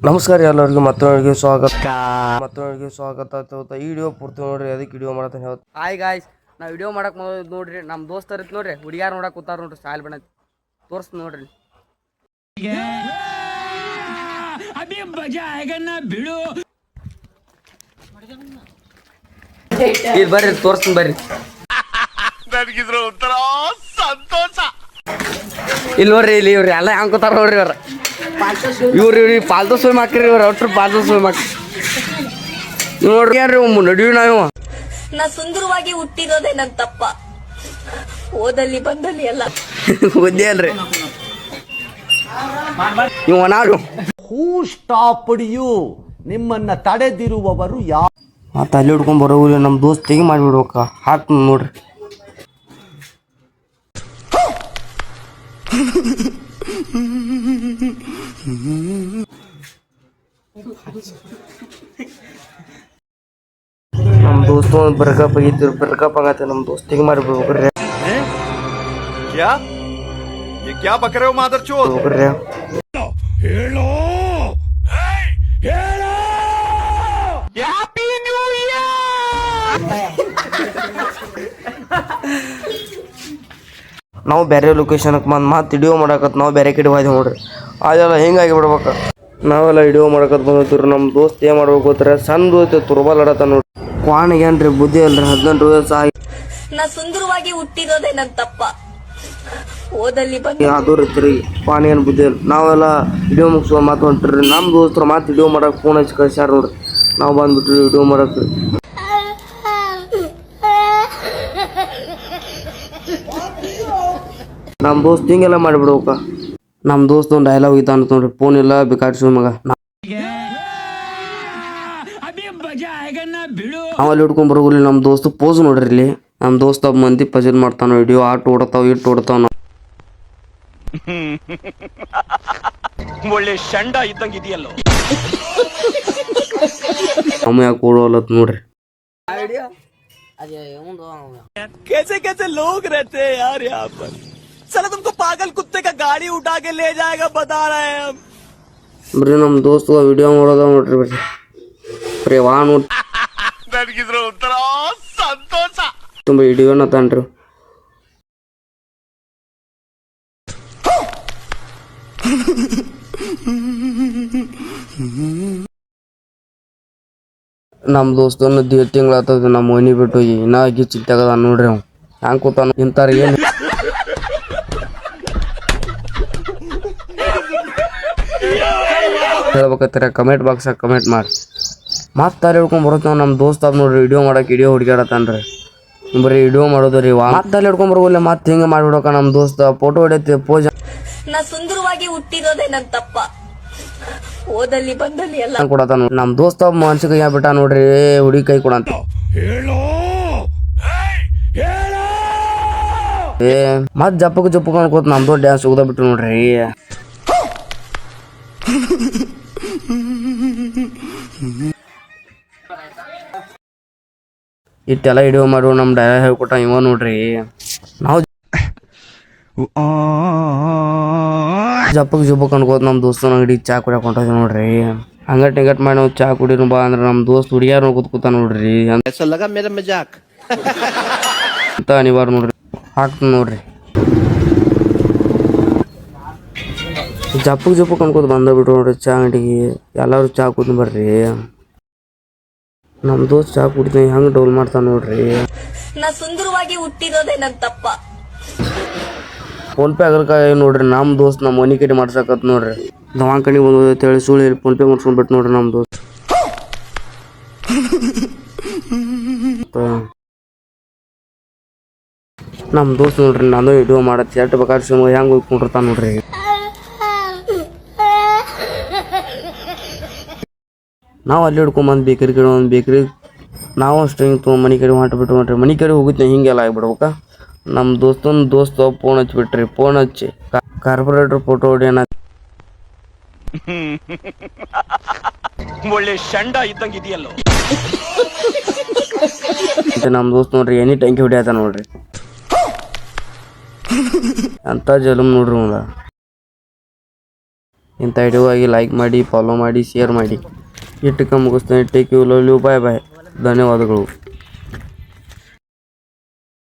ನಮಸ್ಕಾರ ಎಲ್ಲರಿಗೂ ಮತ್ತೊಂದಿಗೆ ಸ್ವಾಗತ ಈ ವಿಡಿಯೋ ಪೂರ್ತಿ ನೋಡ್ರಿ ಅದಕ್ಕೆ ವಿಡಿಯೋ ಮಾಡತಾನೆ ಹೇಳ್ತ ಹಾಯ್ ಗಾಯ್ಸ್ ನಾವು ವಿಡಿಯೋ ಮಾಡಕ್ ನೋಡ್ರಿ ನಮ್ಮ ದೋಸ್ತರ್ ಇತ್ತು ನೋಡ್ರಿ ಹುಡುಗ್ಯಾರ ನೋಡಕ್ ಕೂತಾರ ನೋಡ್ರಿ ಸ್ಟೈಲ್ ಬಣ್ಣ ತೋರ್ಸ್ ನೋಡ್ರಿ ಇಲ್ಲಿ ಬರ್ರಿ ತೋರ್ಸ್ತೀನಿ ಬರ್ರಿ ನನಗಿದ್ರ ಒಂಥರ ಸಂತೋಷ. ಇಲ್ಲಿ ನೋಡ್ರಿ ಇಲ್ಲಿ ಇವ್ರಿ ಎಲ್ಲ ಹೆಂಗ್ ಕೂತಾರ ನೋಡ್ರಿ ಇವ್ರು ಪಾಲ್ತು ಸೋಯ್ ಮಾಕ್ರಿ ಇವ್ರು ಒಟ್ರು ಪಾಲ್ತು ಸೋಯ್ ಮಾಕ್ರಿ ನೋಡ್ರಿ ಯಾರು ನಡಿವಿ ನಾವು ನಾ ಸುಂದರವಾಗಿ ಹುಟ್ಟಿರೋದೇ ನನ್ ತಪ್ಪ. ಓದಲ್ಲಿ ಬಂದಲ್ಲಿ ಎಲ್ಲ ಬುದ್ಧಿ ಅಲ್ರಿ ಇವ ನಾಡು ಹೂ ಸ್ಟಾಪ್ಡ್ ಯು ನಿಮ್ಮನ್ನ ತಡೆದಿರುವವರು ಯಾರು? ಮತ್ತೆ ಅಲ್ಲಿ ಹಿಡ್ಕೊಂಡ್ ಬರೋಲ್ಲ ನಮ್ಮ ದೋಸ್ತಿಗೆ ಮಾಡಿಬಿಡ್ಬೇಕ ಹಾಕ್ ನೋಡ್ರಿ ನಮ್ಮ ದೋಸ್ತ ಒಂದು ಬ್ರೇಕಪ್ ಆಗಿತ್ತು ಬ್ರೇಕಪ್ ಆಗತ್ತೆ ನಮ್ಮ ದೋಸ್ತಿಗೆ ಮಾಡಿಬಿಡ್ಬೇಕ್ರಿ क्या ये क्या बक रहे हो मादरचोद? ಹೇಳೋ हैप्पी न्यू ईयर. ನಾವು ಬೇರೆ ಲೊಕೇಶನ್ಗೆ ಬಂದು ಮತ್ತೆ ವಿಡಿಯೋ ಮಾಡಕತ್ ನಾವು ಬೇರೆ ಕಡೆ ಹೋಯ್ತು ನೋಡ್ರಿ ಅದೆಲ್ಲ ಹಿಂಗಾಗಿ ಬಿಡ್ಬೇಕು ನಾವೆಲ್ಲ ವಿಡಿಯೋ ಮಾಡಕತ್ ಬಂದಿರ್ತೀವಿ ನಮ್ಮ ದೋಸ್ತ್ ಏನು ಮಾಡ್ಬೇಕು ಗೊತ್ತರ ಸಣ್ಣ ದೋಸ್ತ ತುರ್ಬಲ್ ಆಡತ್ತ ನೋಡ್ರಿ ಕ್ವಾಣಿಗೆ ಏನ್ರಿ ಬುದ್ಧಿ ಅಲ್ರಿ 18 ವರ್ಷ ನಾ ಸುಂದರವಾಗಿ ಹುಟ್ಟಿರೋದೇ ನನ್ ತಪ್ಪ. ಓದಲ್ಲಿ ಬಂದ ಅದು ರೀ ಕ್ವಾಣಿ ಏನು ಬುದ್ಧಿ ಇಲ್ಲ ನಾವೆಲ್ಲ ವಿಡಿಯೋ ಮುಗಿಸುವ ಮಾತು ಹೊಂಟ್ರಿ ನಮ್ಮ ದೋಸ್ತರು ಮತ್ತೆ ವಿಡಿಯೋ ಮಾಡಕ್ಕೆ ಫೋನ್ ಹಚ್ಚಿ ಕಳ್ಸ್ಯಾರ ನೋಡ್ರಿ ನಾವು ಬಂದ್ಬಿಟ್ರಿ ವಿಡಿಯೋ ಮಾಡಕ್ಕೆ ನಮ್ಮ ದೋಸ್ತ್ ಹಿಂಗೆಲ್ಲ ಮಾಡಿಬಿಡ್ಬೇಕ ನಮ್ಮ ದೋಸ್ತ ಒಂದು ಡೈಲಾಗ್ ಇತ್ತ ಅಂತ ನೋಡ್ರಿ ಫೋನ್ ಇಲ್ಲ ಬೇಕಾಡ್ಸು ಮಗ ನಾವಲ್ಲಿ ಹಿಡ್ಕೊಂಡ್ ಬರೋಗಿಲ್ಲ ನಮ್ಮ ದೋಸ್ತ ಪೋಸ್ ನೋಡ್ರಿ ಇಲ್ಲಿ ನಮ್ಮ ದೋಸ್ತ ಮಂದಿ ಪಜಲ್ ಮಾಡ್ತಾನ ವಿಡಿಯೋ ಆಟ ಓಡತಾವ ಇಟ್ಟು ಓಡತಾವ ಒಳ್ಳೆ ಶಂಡ ಇದ್ದಂಗ ಇದೆಯಲ್ಲೋ. ನಮ್ಮ ಯಾಕೆ ಓಡೋಲತ್ ನೋಡ್ರಿ कैसे कैसे लोग रहते हैं यार यहाँ पर. साला तुमको पागल कुत्ते का गाड़ी उठा के ले जाएगा बता रहे हैं हम. ಬರ್ರಿ ನಮ್ಮ ದೋಸ್ತ ವಿಡಿಯೋ ಮಾಡೋದ ನೋಡ್ರಿ ಬರ್ರಿ ಬರೀ ವಾ ನೋಡ್ರಿ ನನಗಿದ್ರ ಒಂಥರ ಸಂತೋಷ. ತುಂಬ ವಿಡಿಯೋನ ತಾನ್ರಿ ನಮ್ಮ ದೋಸ್ತನ 2 ತಿಂಗಳಾತದ ನಮ್ಮ ಮನಿ ಬಿಟ್ಟು ಇನ್ನ ಗಿಚ್ಚಿ ತೆಗದ ನೋಡ್ರಿ ಅವ್ ಹ್ಯಾಂಗ ಕೂತಾನ ಇಂತಾರ ಏನ್ ಹೇಳ್ಬೇಕತ್ತರ ಕಮೆಂಟ್ ಬಾಕ್ಸ್ ಕಮೆಂಟ್ ಮಾಡಿ ಮತ್ತೆ ಅಲ್ಲಿ ಹಿಡ್ಕೊಂಡ್ ಬರುತ್ತೆ ನಮ್ಮ ದೋಸ್ತ ನೋಡ್ರಿ ವಿಡಿಯೋ ಮಾಡಕ್ಕೆ ವಿಡಿಯೋ ಹುಡುಗಾಡತಾನ್ರಿ ಬರೀ ವಿಡಿಯೋ ಮಾಡೋದ್ರಿ ಮತ್ತೆ ಅಲ್ಲಿ ಹಿಡ್ಕೊಂಡ್ ಬರೋಲ್ಲ ಮತ್ತೆ ಹಿಂಗೆ ಮಾಡ್ಬಿಡಕ ನಮ್ಮ ದೋಸ್ತ ಫೋಟೋ ಹೊಡೆತಿ ಪೋಜ್ ನಾ ಸುಂದರವಾಗಿ ಹುಟ್ಟಿರೋದೇ ನನ್ ತಪ್ಪ. ಓದಲ್ಲಿ ಬಂದಲ್ಲಿ ಎಲ್ಲ ಕೊಡತಾನ ನಮ್ಮ ದೋಸ್ತ ಮನ್ಸಿಗೆ ಯಾ ಬಿಟ್ಟ ನೋಡ್ರಿ ಹುಡುಗಿ ಕೈ ಕೊಡಂತ ಏ ಮತ್ ಜಪ್ಪಕ್ ಅನ್ಕೋತ ನಮ್ದು ಡ್ಯಾನ್ಸ್ ಉಗ್ದ ಬಿಟ್ಟು ನೋಡ್ರಿ ಇಟ್ಟೆಲ್ಲ ವಿಡಿಯೋ ಮಾಡುವ ನಮ್ ಡೈಲಾಗ್ ಹೇಳ್ಕೊಟ್ಟ ಇವ ನೋಡ್ರಿ ನಾವು ಜಪ್ಪಕ್ ಅನ್ಕೋತ ನಮ್ಮ ದೋಸ್ತನ ಅಂಗಡಿ ಚಾ ಕುಡಿಯಕ್ ಹೊಂಟೈತಿ ನೋಡ್ರಿ ಹಂಗಟ್ ಮಾಡಿ ನಾವು ಚಾ ಕುಡಿನು ಬಾ ಅಂದ್ರೆ ನಮ್ಮ ದೋಸ್ತ್ ಹುಡುಗಿಯಾರ ನೋಡ್ಕೊತ ಕೂತ ನೋಡ್ರಿ ಅಂತ ಅನಿವಾರ್ಯ ನೋಡ್ರಿ ಹಾಕ್ತ ನೋಡ್ರಿ ಜಪ್ಪಕ್ ಅನ್ಕೋತ ಬಂದ ಬಿಟ್ರು ನೋಡ್ರಿ ಚಾ ಅಂಗಡಿಗೆ ಎಲ್ಲಾರು ಚಾ ಕುಡ್ದು ಬರ್ರಿ ನಮ್ಮ ದೋಸ್ತ್ ಚಾ ಕುಡಿತೀನಿ ಹೆಂಗ್ ಡೌಲ್ ಮಾಡ್ತಾನ ನೋಡ್ರಿ ನಾ ಸುಂದರವಾಗಿ ಹುಟ್ಟಿರೋದೇ ನನ್ ತಪ್ಪ. ಫೋನ್ ಪೇ ಆಗಲ್ಕಾಯ ನೋಡ್ರಿ ನಮ್ಮ ದೋಸ್ತ್ ನಮ್ಮ ಮನಿ ಕಡೆ ಮಾಡ್ಸಕತ್ ನೋಡ್ರಿ ದವಾಖಾನಿಗೆ ಬಂದು ಹೇಳಿ ಸುಳ್ಳು ಹೇಳಿ ಫೋನ್ ಪೇ ಮಾಡ್ಸ್ಕೊಂಡ್ಬಿಟ್ಟು ನೋಡ್ರಿ ನಮ್ಮ ದೋಸ್ತ್ ನಮ್ಮ ದೋಸ್ತ್ ನೋಡ್ರಿ ನಾನು ವಿಡಿಯೋ ಮಾಡತ್ತೆ ಎಷ್ಟು ಬೇಕಾದ್ರೆ ಸುಮ್ಮ ಹೆಂಗ್ ಹೋಗ್ಕೊಂಡಿರ್ತಾನ ನೋಡ್ರಿ ನಾವು ಅಲ್ಲಿ ಹಿಡ್ಕೊಂಬಂದು ಬೇಕರಿ ಕಡೆ ಒಂದು ಬೇಕರಿ ನಾವು ಅಷ್ಟೇ ತೊಗೊಂಡು ಮನೆ ಕಡೆ ಹೊಂಟ್ಬಿಟ್ಟು ನೋಡ್ರಿ ಮನೆ ಕಡೆ ಹೋಗುತ್ತೆ ಹಿಂಗೆಲ್ಲ ಆಗ್ಬಿಡ್ಬೇಕ ನಮ್ಮ ದೋಸ್ತ ಫೋನ್ ಹಚ್ಬಿಟ್ರಿ ಫೋನ್ ಹಚ್ಚಿ ಕಾರ್ಪೊರೇಟರ್ ಫೋಟೋ ಹೊಡಿಯೋಣ ಒಳ್ಳೆ ಶಂಡ ಇದ್ದಂಗ ಇದೆಯಲ್ಲೋ. ನಮ್ಮ ದೋಸ್ತ್ ನೋಡ್ರಿ ಎನಿ ಟ್ಯಾಂಕಿ ಹೊಡಿಯತ್ತ ನೋಡ್ರಿ ಅಂತ ಜಲಮ್ ನೋಡ್ರಿ ಇಂಥ ವಿಡಿಯೋಗಾಗಿ ಲೈಕ್ ಮಾಡಿ, ಫಾಲೋ ಮಾಡಿ, ಶೇರ್ ಮಾಡಿ. ಇಟ್ಟಕ್ಕೆ ಮುಗಿಸ್ತೇನೆ. ಟೇಕ್ ಯು, ಲವ್ ಯು, ಬಾಯ್ ಬಾಯ್. ಧನ್ಯವಾದಗಳು.